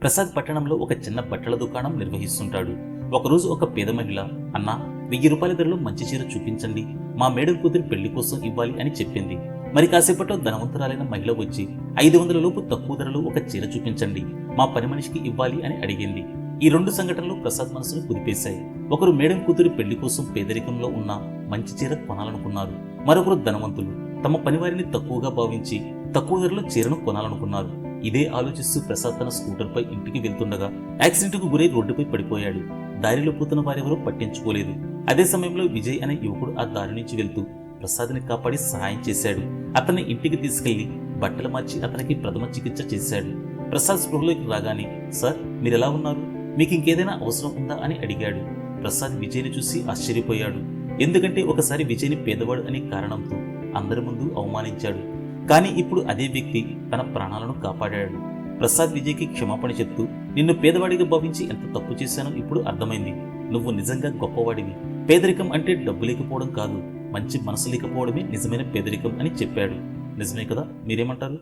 ప్రసాద్ పట్టణంలో ఒక చిన్న బట్టల దుకాణం నిర్వహిస్తుంటాడు. ఒకరోజు ఒక పేద మహిళ, అన్నా, 1000 రూపాయల ధరలో మంచి చీర చూపించండి, మా మేడం కూతురి పెళ్లి కోసం ఇవ్వాలి అని చెప్పింది. మరి కాసేపట్లో ధనవంతురాలైన మహిళ వచ్చి 500 లోపు తక్కువ ధరలో ఒక చీర చూపించండి, మా పని మనిషికి ఇవ్వాలి అని అడిగింది. ఈ 2 సంఘటనలు ప్రసాద్ మనసును కుదిపేశాయి. ఒకరు మేడం కూతురి పెళ్లి కోసం పేదరికంలో ఉన్న మంచి చీర కొనాలనుకున్నారు. మరొకరు ధనవంతులు తమ పనివారిని తక్కువగా భావించి తక్కువ ధరలో చీరను కొనాలనుకున్నారు. ఇదే ఆలోచిస్తూ ప్రసాద్ తన స్కూటర్పై ఇంటికి వెళ్తుండగా యాక్సిడెంట్కు గురై రోడ్డుపై పడిపోయాడు. దారిలో పోతున్న వారెవరూ పట్టించుకోలేదు. అదే సమయంలో విజయ్ అనే యువకుడు ఆ దారి నుంచి వెళ్తూ ప్రసాద్ని కాపాడి సహాయం చేశాడు. అతన్ని ఇంటికి తీసుకెళ్లి బట్టలు మార్చి అతనికి ప్రథమ చికిత్స చేశాడు. ప్రసాద్ స్పృహలోకి రాగానే, సార్, మీరెలా ఉన్నారు? మీకు ఇంకేదైనా అవసరం ఉందా అని అడిగాడు. ప్రసాద్ విజయ్ని చూసి ఆశ్చర్యపోయాడు. ఎందుకంటే ఒకసారి విజయ్ని పేదవాడు అనే కారణంతో అందరి ముందు అవమానించాడు. కానీ ఇప్పుడు అదే వ్యక్తి తన ప్రాణాలను కాపాడాడు. ప్రసాద్ విజయ్కి క్షమాపణ చెప్తూ, నిన్ను పేదవాడిగా భావించి ఎంత తప్పు చేశానో ఇప్పుడు అర్థమైంది. నువ్వు నిజంగా గొప్పవాడివి. పేదరికం అంటే డబ్బు లేకపోవడం కాదు, మంచి మనసు లేకపోవడమే నిజమైన పేదరికం అని చెప్పాడు. నిజమే కదా? మీరేమంటారు?